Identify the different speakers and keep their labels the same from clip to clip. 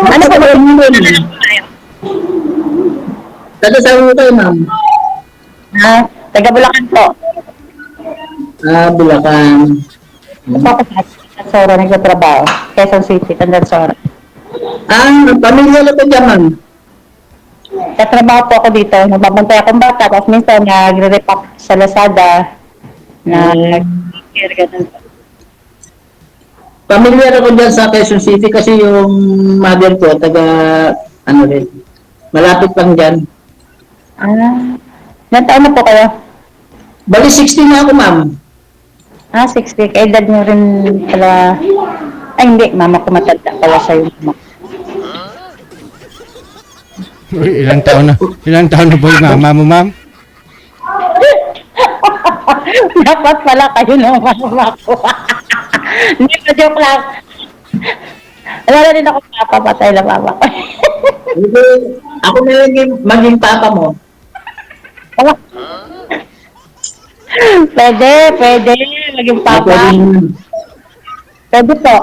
Speaker 1: Ano
Speaker 2: Sa
Speaker 1: po ba yung
Speaker 2: Bulacan. Taga saan mo kayo, ma'am?
Speaker 1: taga Bulacan po.
Speaker 2: Bulacan.
Speaker 1: Ito ako sa Tandansora nagtatrabaho. Quezon City, Tandansora.
Speaker 2: Pamilya na to dyan, ma'am.
Speaker 1: Katrabaho po ako dito. Nagbabantay akong bata. Tapos minsan nagre-repack sa Lazada.
Speaker 2: Um,
Speaker 1: Nag-care, ganun po.
Speaker 2: Pamilyar ako dyan sa Quezon City kasi yung mother ko, taga, ano rin, malapit lang dyan.
Speaker 1: Ilan taon na po kayo?
Speaker 2: Bali, 16 na ako, ma'am.
Speaker 1: 60. Edad nyo rin pala. Ay, hindi. Mama ko matanda pala siya yung mama.
Speaker 3: Uy, ilang taon na po yung mama mo, ma'am?
Speaker 1: Dapat pala kayo ng mama ko. Hindi pa joke lang. Wala na rin ako papapatay na mama ko.
Speaker 2: Hindi, ako na lang yung maging papa mo.
Speaker 1: Pwede. Maging papa. Pwede po.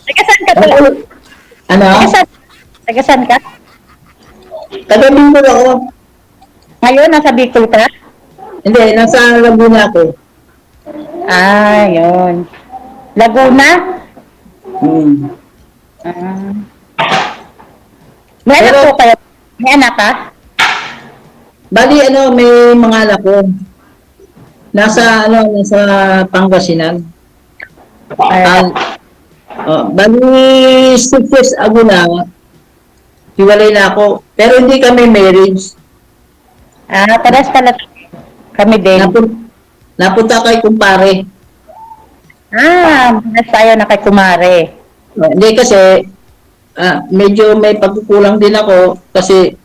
Speaker 1: Taga saan ka pala?
Speaker 2: Ano?
Speaker 1: Taga saan ka?
Speaker 2: Taga Bicol ako.
Speaker 1: Ngayon, nasa Bicol ka?
Speaker 2: Hindi, nasa Laguna ako.
Speaker 1: Yun. Laguna?
Speaker 2: Hmm.
Speaker 1: May anak
Speaker 2: Pero-
Speaker 1: po kayo? May anak ka?
Speaker 2: Bali, may mga anak ko. Nasa Pangasinan. Bali, 6 years ago na, hiwalay na ako. Pero hindi kami marriage.
Speaker 1: Pares pala kami din.
Speaker 2: Napunta kay kumpare.
Speaker 1: Pares tayo na kay Kumare.
Speaker 2: Hindi kasi, medyo may pagkukulang din ako kasi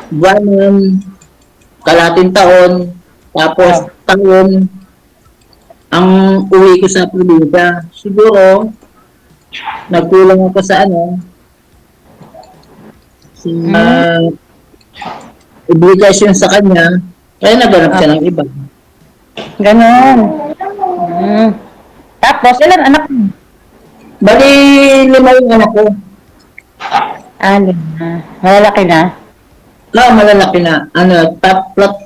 Speaker 2: buwan, kalating taon, tapos taon, ang uwi ko sa probinsya. Siguro, nagkulang ako sa obligasyon sa kanya, kaya naghanap siya ng iba.
Speaker 1: Ganon. Tapos, ilan anak mo?
Speaker 2: Bali, 5 yung anak ko.
Speaker 1: Malalaki na.
Speaker 2: Malalaki na.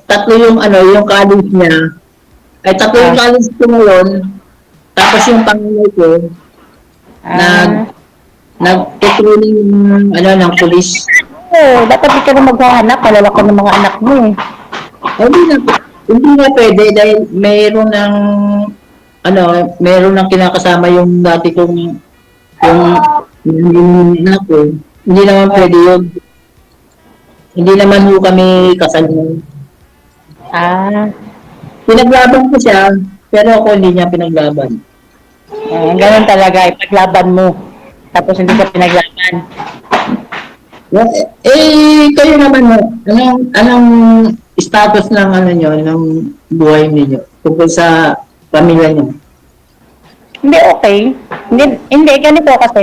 Speaker 2: Tatlo yung yung college niya. Ay, tatlo yung college ko ngayon. Tapos yung panganay ko, nag-training ng police.
Speaker 1: Dapat di ka na maghahanap. Malalaki ng mga anak mo eh.
Speaker 2: Hindi na pwede dahil meron ng kinakasama yung dati kong yung anak ko. Hindi naman pwede yun. Hindi naman ho kami kasal nun. Pinaglaban ko siya, pero ako hindi niya pinaglaban.
Speaker 1: Ganon talaga. Ipaglaban mo. Tapos hindi ka pinaglaban.
Speaker 2: Kayo naman ho. Anong status ng ng buhay niyo tungkol sa pamilya niyo?
Speaker 1: Hindi, okay. Hindi, ganito kasi,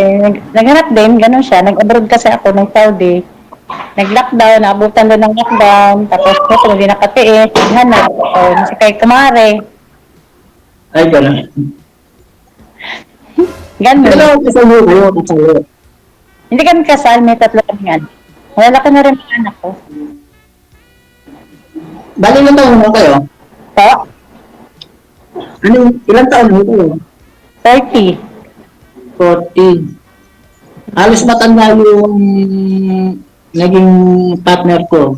Speaker 1: naghanap din, ganun siya. Nag-abroad kasi ako ng Saudi. Nag-lockdown, naabutan doon ng lockdown. Tapos, hindi nakatiis, naghanap. Si kay Kumare.
Speaker 2: Ay, gano'n.
Speaker 1: Ganun.
Speaker 2: Kasalo.
Speaker 1: Hindi kami kasal, may 3 kami anak. Malalaki na rin mga anak ko.
Speaker 2: Bali na taon mo kayo?
Speaker 1: Po?
Speaker 2: Ilang taon mo kayo?
Speaker 1: 30.
Speaker 2: 40. Halos matanda yung naging partner ko.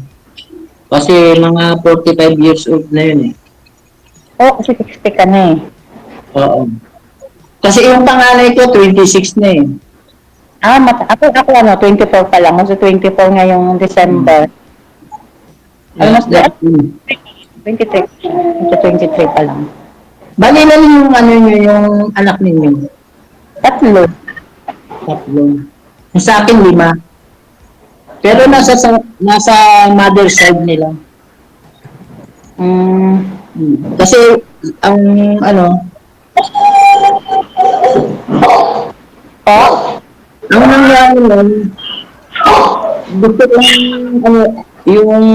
Speaker 2: Kasi mga 45 years old na yun eh.
Speaker 1: Kasi 60 ka na eh.
Speaker 2: Oo. Kasi yung panganay ko, 26 na eh.
Speaker 1: Ako 24 pa lang. Kasi 24 ngayong December. Almost 23. Kasi 23 pa lang.
Speaker 2: Bali lang yung yung anak ninyo.
Speaker 1: 3.
Speaker 2: Yung sa akin, 5. Pero nasa mother side nila. Kasi ang ang nangyari nun, gusto kong yung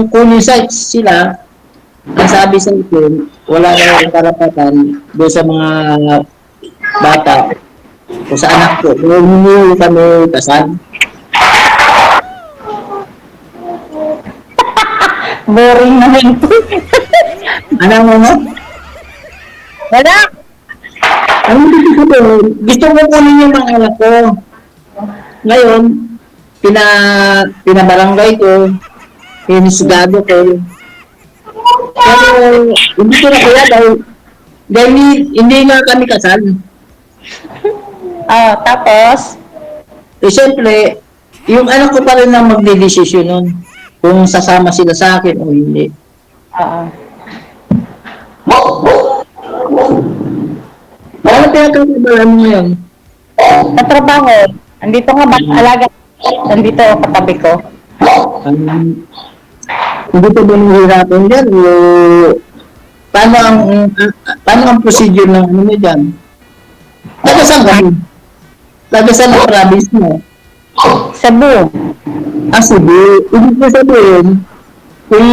Speaker 2: kunin sila ang sabi sa akin, wala na yung karapatan doon sa mga bata o sa anak ko. Kung hindi kami kasal.
Speaker 1: Boring naman ito.
Speaker 2: Ano mo?
Speaker 1: Wala.
Speaker 2: Ano gusto ko kunin yung mga anak ko. Ngayon, pinabarangay ko, pinisigado ko. Pero hindi ko na kaya dahil hindi na kami kasal.
Speaker 1: Tapos,
Speaker 2: Eh siyempre, yung anak ko pa rin ang magdidesisyon nun kung sasama sila sa akin o hindi.
Speaker 1: oo.
Speaker 2: Ano pinagkakabalan mo yun?
Speaker 1: Sa trabaho, andito nga ba, alaga, andito katabi ko.
Speaker 2: Hindi ko ba nahihirapan dyan? O, paano ang procedure ng ano mo dyan? Taga saan ka? Taga saan ang province mo?
Speaker 1: Cebu.
Speaker 2: Cebu. Ibig ko sabihin, kung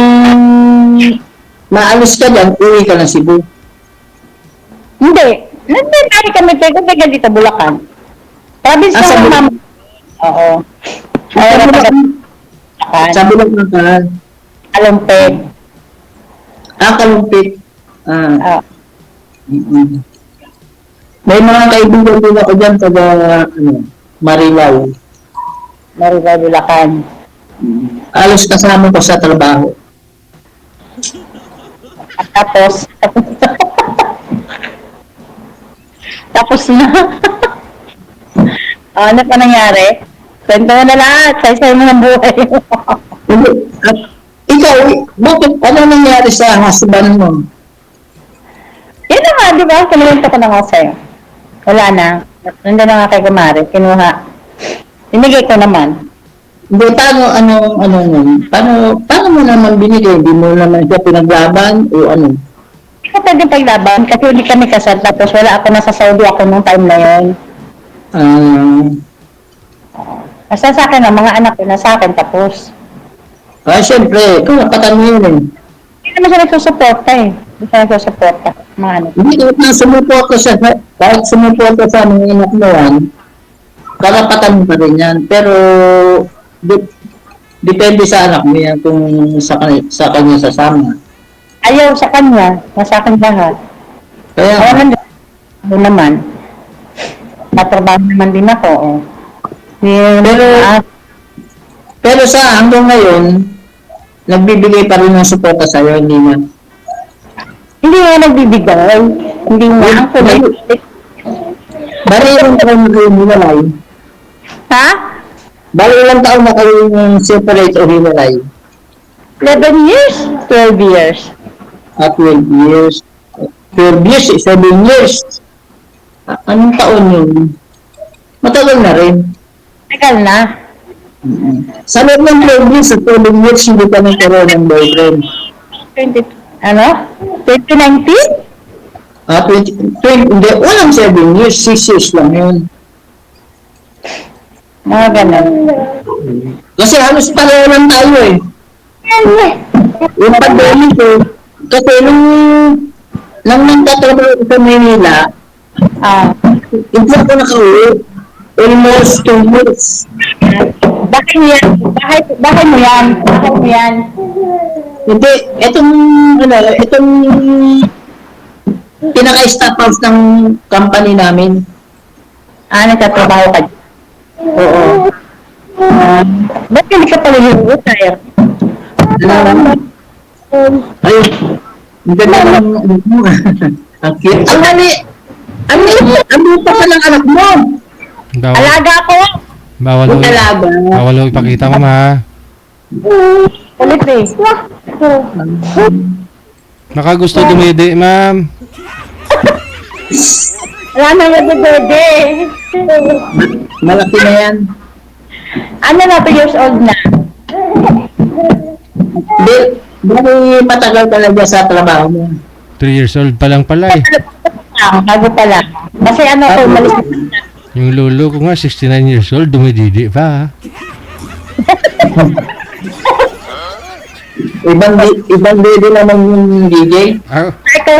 Speaker 2: maalis ka dyan, uwi ka ng Cebu.
Speaker 1: Hindi. Nandito kami, taga dito, Bulacan. Province
Speaker 2: Sa
Speaker 1: ng
Speaker 2: Bulacan?
Speaker 1: mama. Oo.
Speaker 2: Sa
Speaker 1: Mayroon taga
Speaker 2: Bulacan? Sa
Speaker 1: Bulacan.
Speaker 2: Bulacan ka?
Speaker 1: Alumpeg.
Speaker 2: Kalumpit.
Speaker 1: Oo.
Speaker 2: May mga kaibigan din ako dyan, taga Marilao.
Speaker 1: Maribay, Bulacan.
Speaker 2: Alos kasama ko sa trabaho.
Speaker 1: At tapos, tapos na. Ano pa nangyari? Kwento mo na lahat. Saysay mo ng buhay mo.
Speaker 2: Hindi. At ikaw, bakit ano nangyari sa husband mo?
Speaker 1: Yun na nga, di ba? Kinuwento ko na nga sa'yo. Wala na. Nandun na nga kay Kumari. Kinuha. Binigay ko naman.
Speaker 2: Hindi, paano mo naman binigay? Hindi mo naman siya pinaglaban o ano?
Speaker 1: Hindi ko pwede paglaban kasi hindi kami kasal. Tapos wala ako nasa Saudi ako nung time na yun. Basta sa akin, ang mga anak ko na sa akin. Tapos,
Speaker 2: Siyempre, karapatan mo yun eh.
Speaker 1: hindi naman siya nagsusuporta eh. Hindi siya nagsusuporta. Mga anak.
Speaker 2: Hindi ka sumuporta siya, kahit sumuporta sa mga anak mo yan, karapatan mo pa rin yan. Pero, depende sa anak mo yan kung sa kanya sasama.
Speaker 1: Ayaw sa kanya. Nasa akin lahat.
Speaker 2: Kaya,
Speaker 1: Ano naman. Natrabaho naman din ako. Oh.
Speaker 2: pero sa hanggang ngayon, nagbibigay pa rin ng suporta sa'yo, hindi na.
Speaker 1: Hindi nga nagbibigay. Hindi nga ang kulay.
Speaker 2: Bali ilang taon na kayo hiwalay?
Speaker 1: Ha?
Speaker 2: Bali ilang taon na kayo separate o hiwalay?
Speaker 1: 11 years? 12 years.
Speaker 2: 12 years. 12 years, 7 years. Anong taon yun? Matagal na rin.
Speaker 1: Tagal na.
Speaker 2: Sa loob ng 12 years, sa 12 years, hindi ka nagkaroon ng boyfriend.
Speaker 1: 20, ano? 2019?
Speaker 2: 20, hindi, walang 7 years, 6 years lang yun.
Speaker 1: Mga ganun.
Speaker 2: Kasi halos pareho lang tayo eh. Yung pandemic eh. Kasi nung nagtatrabaho ko sa Manila, hindi ako nakauwi. Almost 2 years.
Speaker 1: Bahay mo yan. Bahay mo yan. Bahay mo yan.
Speaker 2: Hindi, itong pinaka-staff house ng company namin.
Speaker 1: Nagtatrabaho ka.
Speaker 2: Oo.
Speaker 1: Ba't hindi ka pala retire?
Speaker 2: Ayun. Ang ganda ng ang cute. Ang mali! Ang lupa pa ng anak mo!
Speaker 1: Alaga ko!
Speaker 3: Bawal
Speaker 2: Yung
Speaker 3: mo,
Speaker 2: alaga.
Speaker 3: bawal mo ipakita, mama.
Speaker 1: Ulit eh.
Speaker 3: Baka gusto dumidi, ma'am.
Speaker 1: Wala na yung bebe.
Speaker 2: Malaki na yan.
Speaker 1: Ano na, 2 years old na?
Speaker 2: Bali matagal talaga sa trabaho mo.
Speaker 3: 3 years old pa lang pala eh.
Speaker 1: Bago pa lang. Kasi ano ko, umalis na.
Speaker 3: Yung lolo ko nga, 69 years old, dumididi pa.
Speaker 2: Ibang lady naman yung DJ.
Speaker 3: Ah,
Speaker 1: Ikaw,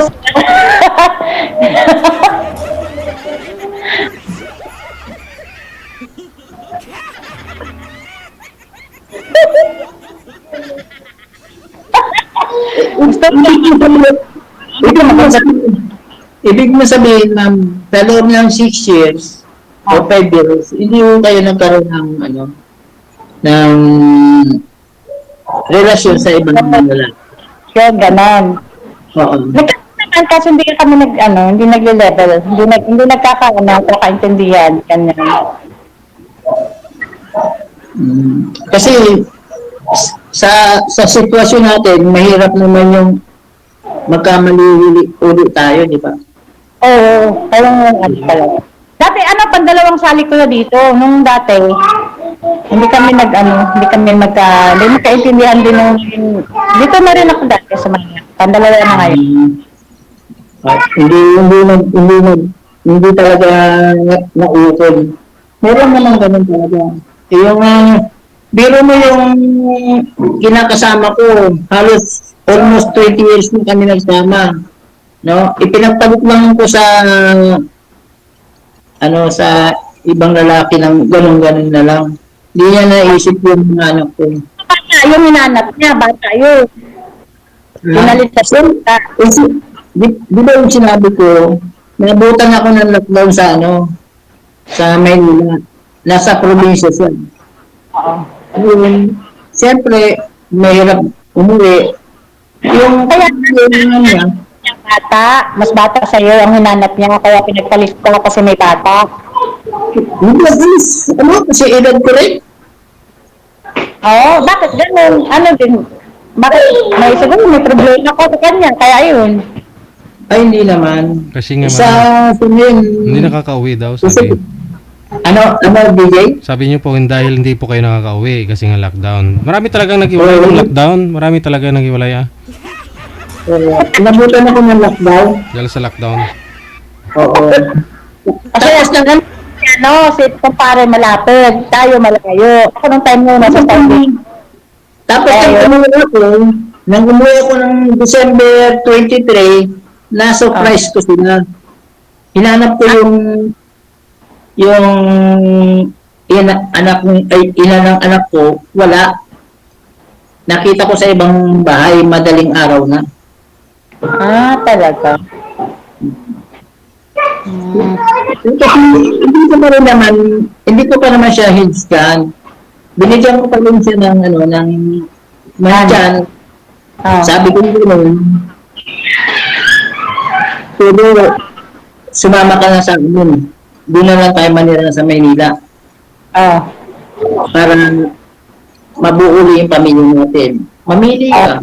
Speaker 1: gusto
Speaker 2: Ibig mo sabihin, ma'am, sa loob ng 6 years o 5 years, hindi mo kayo nagkaroon ng, ng relasyon sa ibang lalaki.
Speaker 1: yun, ganon.
Speaker 2: Oo.
Speaker 1: Nagkakaroon kasi hindi kami hindi nagle-level, hindi nagkakaano, kakaintindihan, ganyan.
Speaker 2: Kasi sa sitwasyon natin, mahirap naman yung magkamali ulit tayo, di ba?
Speaker 1: Oo, parang talaga. Dati pandalawang sali ko na dito, nung dati, hindi kami hindi magkaintindihan din dito na rin ako dati sa Manila. Pandalawa na ngayon.
Speaker 2: Hindi talaga naukod. Meron naman ganun talaga. Yung, biro mo yung kinakasama ko, halos almost 20 years na kami nagsama. No? Ipinagpalit lang ko sa sa ibang lalaki ng ganun-ganun na lang. Hindi niya naisip yung mga anak ko.
Speaker 1: Bata, yung hinanap niya, bata yun. Pinalit sa sinta.
Speaker 2: Di ba yung sinabi ko, nabutan ako ng lockdown sa Maynila. Nasa probinsya siya.
Speaker 1: Oo.
Speaker 2: Siyempre, mahirap umuwi. Yung niya,
Speaker 1: Yung bata, mas bata sa'yo ang hinanap niya, kaya pinagpalit ko kasi may bata.
Speaker 2: hindi kasi edad ko rin.
Speaker 1: Oo, bakit ganun? Bakit may problema ko sa kanya, kaya yun.
Speaker 2: Ay, hindi naman.
Speaker 3: kasi nga
Speaker 2: Sa
Speaker 3: ma'am,
Speaker 2: yun,
Speaker 3: hindi nakakauwi daw, sabi.
Speaker 2: DJ?
Speaker 3: Sabi niyo po, dahil hindi po kayo nakakauwi kasi nga lockdown. Marami talagang naghiwalay ng lockdown. Marami talaga naghiwalay
Speaker 2: Nabutan ako ng lockdown.
Speaker 3: dahil sa lockdown.
Speaker 2: Oo.
Speaker 1: Kasi si kumpare malapit, tayo malayo. Ako nung time mo, nasa Saudi.
Speaker 2: Tapos nang umuwi ako ng December 23, na-surprise ko sila. Hinanap ko yung ina ng anak ko, wala. Nakita ko sa ibang bahay, madaling araw na.
Speaker 1: Talaga.
Speaker 2: Kasi hindi ko pa naman siya head scan. Binigyan ko pa rin siya ng dyan. Sabi ko gano'n, pero sumama ka na sa amin. Doon na lang tayo manira sa Maynila. Para mabuo yung pamilya natin. Mamili ka.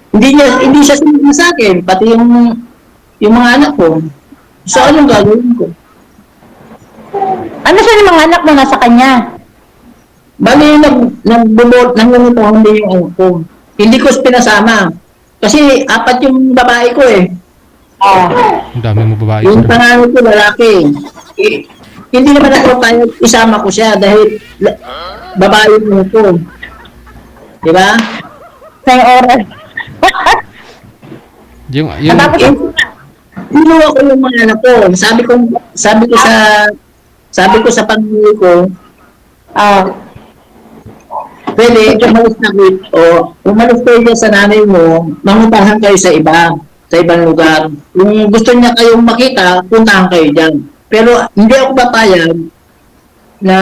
Speaker 2: Hindi siya sinabi sa akin, pati yung mga anak ko. So, anong gagawin ko?
Speaker 1: Ano siya ng mga anak mo nasa kanya?
Speaker 2: Bali, nangungupahan din yung anak ko. Hindi ko pinasama. Kasi 4 yung babae ko eh.
Speaker 3: Ang dami mo babae.
Speaker 2: Yung
Speaker 3: sir.
Speaker 2: pangalan ko lalaki. Hindi naman ako tayo isama ko siya dahil babae mo ko. Diba?
Speaker 1: Sa oras.
Speaker 3: Yung
Speaker 1: Tapos,
Speaker 2: Kinuha ko yung mga anak ko. Sabi ko sa pamilya ko, pwede, umalis kayo dyan sa nanay mo, mangutahan kayo sa ibang lugar. Kung gusto niya kayong makita, puntahan kayo dyan. Pero hindi ako papayag na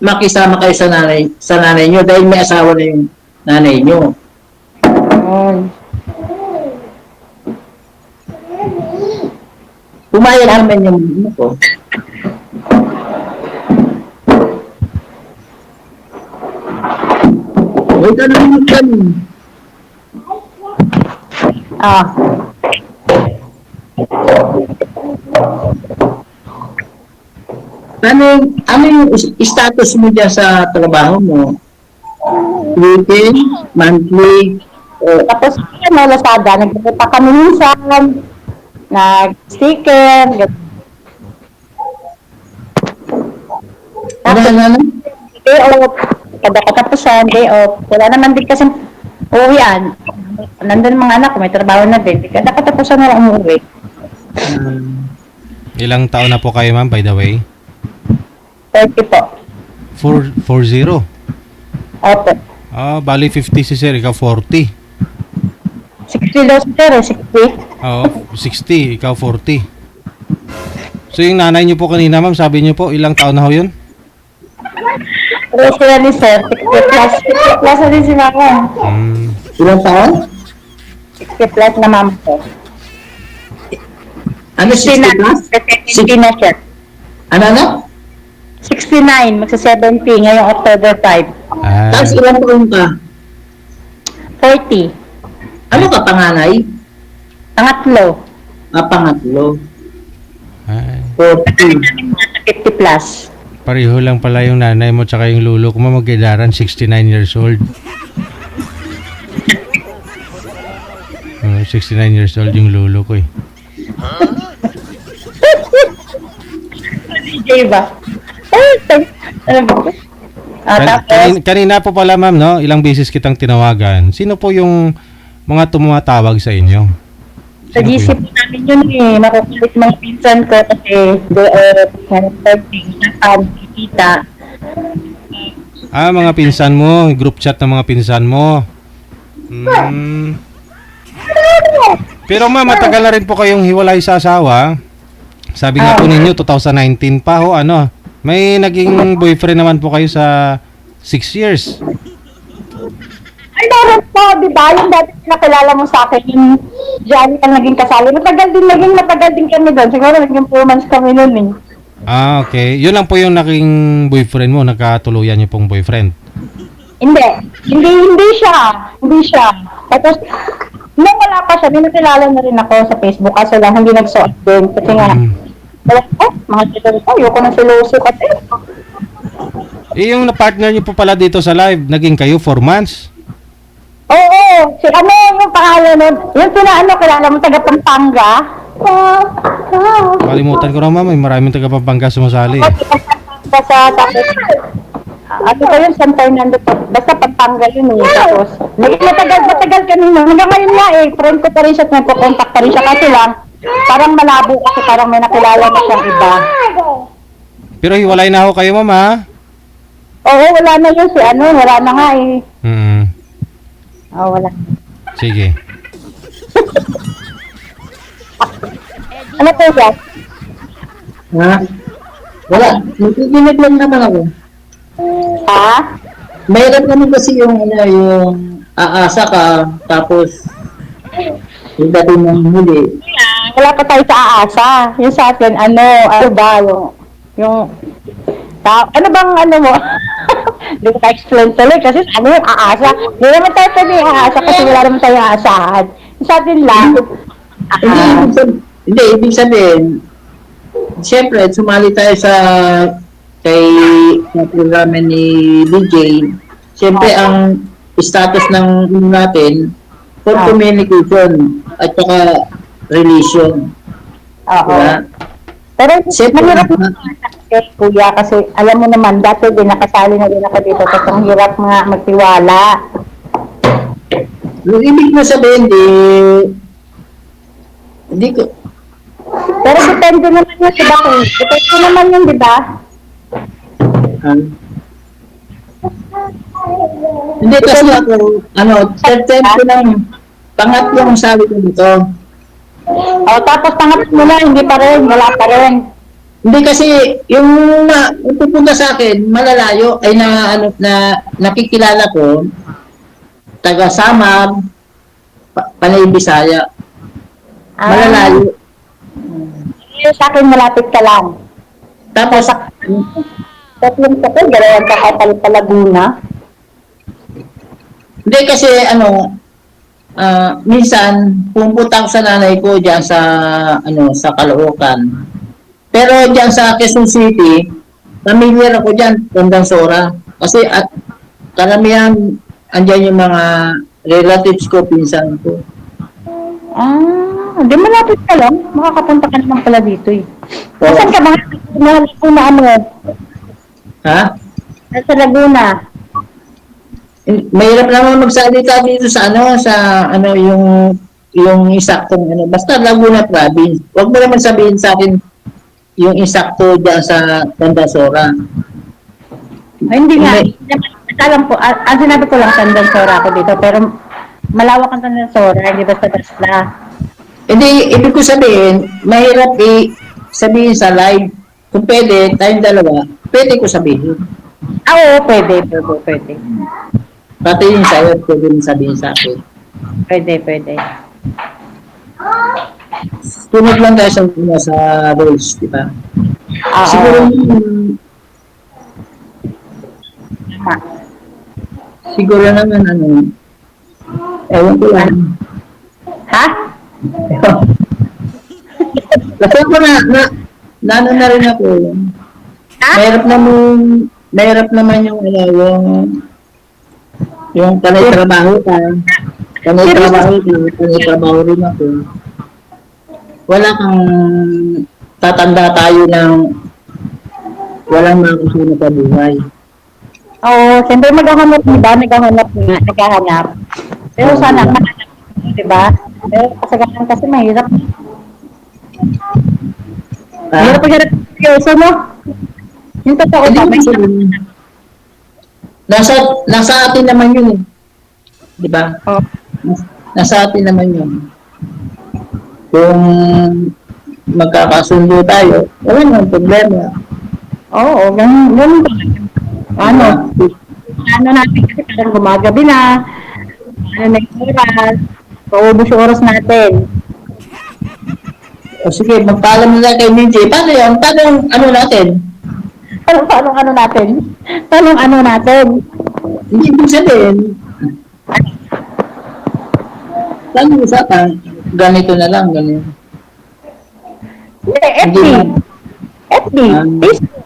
Speaker 2: makisama kayo sa nanay nyo dahil may asawa na yung nanay nyo. Pumayag naman yung ano ko. Huwag ka naman magtanong. Ano yung status mo dyan sa trabaho mo? Weekend, monthly,
Speaker 1: tapos, Lazada, nagpunta kami minsan, nag-sticker,
Speaker 2: ano?
Speaker 1: off. kada katapusan, day off. Wala naman din kasi uwian. Nandun mga anak ko, may trabaho na din. Kada katapusan na lang umuwi.
Speaker 3: Ilang taon na po kayo, ma'am, by the way?
Speaker 1: 30 po.
Speaker 3: 40.
Speaker 1: Opo.
Speaker 3: Ah, bali 50 si sir, ikaw 40.
Speaker 1: 60 daw si sir, 60.
Speaker 3: Oo, 60, ikaw 40. So yung nanay niyo po kanina, ma'am, sabi niyo po, ilang taon na ho yun?
Speaker 1: Pero sila ni sir, 60 plus. 60 plus na din si mama.
Speaker 2: Ilang taon?
Speaker 1: 60 plus na mama ko.
Speaker 2: Ano, 60 plus?
Speaker 1: 60 na siya.
Speaker 2: Ano?
Speaker 1: 69, magsa-70 ngayong October 5.
Speaker 3: Ah,
Speaker 2: Tapos ilang taon ka?
Speaker 1: 40.
Speaker 2: Ano ka, panganay?
Speaker 1: Pangatlo,
Speaker 2: Pangatlo.
Speaker 3: ay,
Speaker 2: 40.
Speaker 1: 50 plus.
Speaker 3: pareho lang pala yung nanay mo tsaka yung lulo ko, ma'am, mag-edaran, 69 years old. 69 years old yung lulo ko eh.
Speaker 1: DJ ba? Ano ba? Tapos,
Speaker 3: Kanina po pala, ma'am, no? Ilang beses kitang tinawagan. Sino po yung mga tumatawag sa inyo?
Speaker 1: sa
Speaker 3: Sino po
Speaker 1: GC
Speaker 3: yun?
Speaker 1: po namin yun eh. Makukulit mga pinsan ko kasi they are kita.
Speaker 3: Ah, mga pinsan mo, group chat ng mga pinsan mo. Pero ma'am, matagal na rin po kayong hiwalay sa asawa. Sabi nga po ninyo, 2019 pa ho, ano? May naging boyfriend naman po kayo sa 6 years.
Speaker 1: Ay, meron po, di ba? Yung dati nakilala mo sa akin, yung Johnny ang naging kasali. Matagal din kami doon. Siguro naging 4 months kami noon eh.
Speaker 3: Ah, okay. Yun lang po yung naging boyfriend mo, nagkatuluyan niyo pong boyfriend.
Speaker 1: Hindi siya. Tapos, nung wala pa siya, nakilala na rin ako sa Facebook. Kaso lang, hindi nagsuot din. Kasi nga, mga tito ko, ayoko na siloso kasi.
Speaker 3: Yung na-partner niyo po pala dito sa live, naging kayo 4 months?
Speaker 1: Oo, si ano yung pangalan nun? Yung kilala mo, taga Pampanga.
Speaker 3: Kalimutan ko na, ma'am, may maraming taga Pampanga sumasali.
Speaker 1: Basta tapos, ano ba yun, San Fernando po. Basta Pampanga yun eh. Tapos, matagal kanina. Hanggang ngayon nga eh, friend ko pa rin siya, nagko-contact pa rin siya. Kasi lang, parang malabo kasi parang may nakilala na siyang iba.
Speaker 3: Pero hiwalay na ho kayo, ma'am, ha?
Speaker 1: Oo, wala na yun si wala na nga eh. Oo, wala.
Speaker 3: Sige.
Speaker 1: Ano po yan?
Speaker 2: Ha? Wala. Nakikinig lang naman ako.
Speaker 1: Ha?
Speaker 2: Mayroon naman kasi yung aasa ka, tapos yung dating ng huli.
Speaker 1: Wala pa tayo sa aasa. Yung sa atin, ano ba, ano bang mo? Hindi ko ka-explain tuloy kasi ano yung aasa. Hindi naman tayo pwede aasa kasi wala naman tayo aasahan. Yung sa atin lang,
Speaker 2: Ibig sabihin, siyempre, sumali tayo kay programa ni DJ. Siyempre, ang status ng natin, for communication at saka relation.
Speaker 1: oo.
Speaker 2: Diba?
Speaker 1: Pero
Speaker 2: Siyempre,
Speaker 1: mahirap na kuya kasi alam mo naman dati din nakasali na din ako dito kasi ang hirap nga magtiwala.
Speaker 2: yung ibig mo sabihin, hindi ko,
Speaker 1: Pero depende naman yun, diba? Depende naman yun, diba?
Speaker 2: hindi kasi ako, third time ko lang, pangatlong sabi ko dito.
Speaker 1: O tapos pangat mo na, hindi pa rin, wala pa rin.
Speaker 2: Hindi kasi yung pupunta sa akin malalayo ay nakikilala ko taga Samar, Panay Bisaya. Malalayo.
Speaker 1: Yung sa akin malapit ka lang.
Speaker 2: Tapos
Speaker 1: Tatlong tatlong, dalawang ka Laguna.
Speaker 2: hindi kasi minsan pupunta ako sa nanay ko diyan sa Caloocan. Pero diyan sa Quezon City, familiar ako diyan, Tandansora. Kasi at karamihan andiyan yung mga relatives ko, pinsan ko.
Speaker 1: Hindi malapit ka lang. Makakapunta ka naman pala dito eh. Saan ka ba? Laguna ano?
Speaker 2: Ha?
Speaker 1: Sa Laguna.
Speaker 2: Mahirap naman magsalita dito sa yung isaktong basta Laguna province. Huwag mo naman sabihin sa akin yung isakto diyan sa Tandasora.
Speaker 1: Ay, hindi nga.
Speaker 2: Hindi.
Speaker 1: Alam ko, ang sinabi ko lang Tandansora ako dito, pero malawak ang Tandansora, hindi basta-basta.
Speaker 2: Hindi, ibig ko sabihin, mahirap sabihin sa live. Kung pwede, tayong dalawa, pwede ko sabihin.
Speaker 1: Oo, pwede.
Speaker 2: Pati yung sa'yo, pwede mo sabihin sa akin.
Speaker 1: Pwede.
Speaker 2: Tunod lang tayo sa rules, di ba?
Speaker 1: Oo.
Speaker 2: Siguro,
Speaker 1: Tama.
Speaker 2: siguro naman, ewan ko lang.
Speaker 1: Ha?
Speaker 2: Kasi ako na rin ako.
Speaker 1: Ha?
Speaker 2: Mahirap naman yung panay trabaho ka. Panay trabaho rin ako. Wala kang tatanda tayo ng walang makasunod sa buhay.
Speaker 1: Oo, siyempre maghahanap, diba? Naghahanap. Pero sana, mahanap, diba? Pero kasagalan kasi mahirap. Mahirap pagharap ng seryoso, no? Yung totoo
Speaker 2: Hindi
Speaker 1: ba?
Speaker 2: ko sabihin. Nasa atin naman yun eh. Di ba?
Speaker 1: Oo.
Speaker 2: Nasa atin naman yun. Kung magkakasundo tayo, wala naman problema.
Speaker 1: Oo, ganun ba? Ano natin kasi parang gumagabi na, na yung oras, paubos yung oras natin.
Speaker 2: O sige, magpaalam na lang kay DJ. Paano yun? Paano yung natin?
Speaker 1: Paano natin?
Speaker 2: Hindi ibig sabihin. Paano usapan? Ganito na lang, ganito.
Speaker 1: Hindi, FB. FB.
Speaker 2: Um,
Speaker 1: Facebook.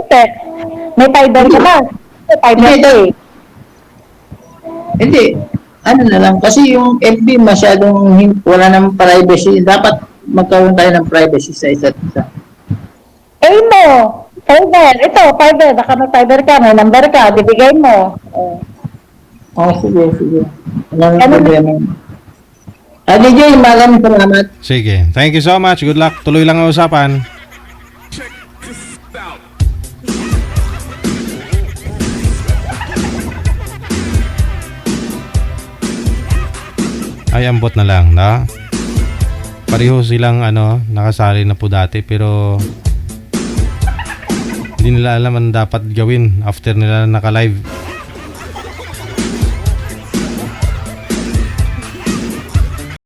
Speaker 1: Twitter. May Fiber ka ba? May Fiber
Speaker 2: Hindi.
Speaker 1: ka eh.
Speaker 2: Hindi. Ano na lang. Kasi yung FB masyadong wala namang privacy. Dapat magkaroon tayo ng privacy sa isa't isa.
Speaker 1: Eh mo. Fiber. Ito, Fiber. Baka may Fiber ka. May number ka. Bibigay mo. Oh.
Speaker 2: Oh, sige. Wala
Speaker 1: Ano-
Speaker 2: nang problema. DJ, maraming salamat.
Speaker 3: Sige. Thank you so much. Good luck. Tuloy lang ang usapan. Ay, ambot na lang, na? Pareho silang nakasali na po dati pero hindi nila alam ang dapat gawin after nila naka-live.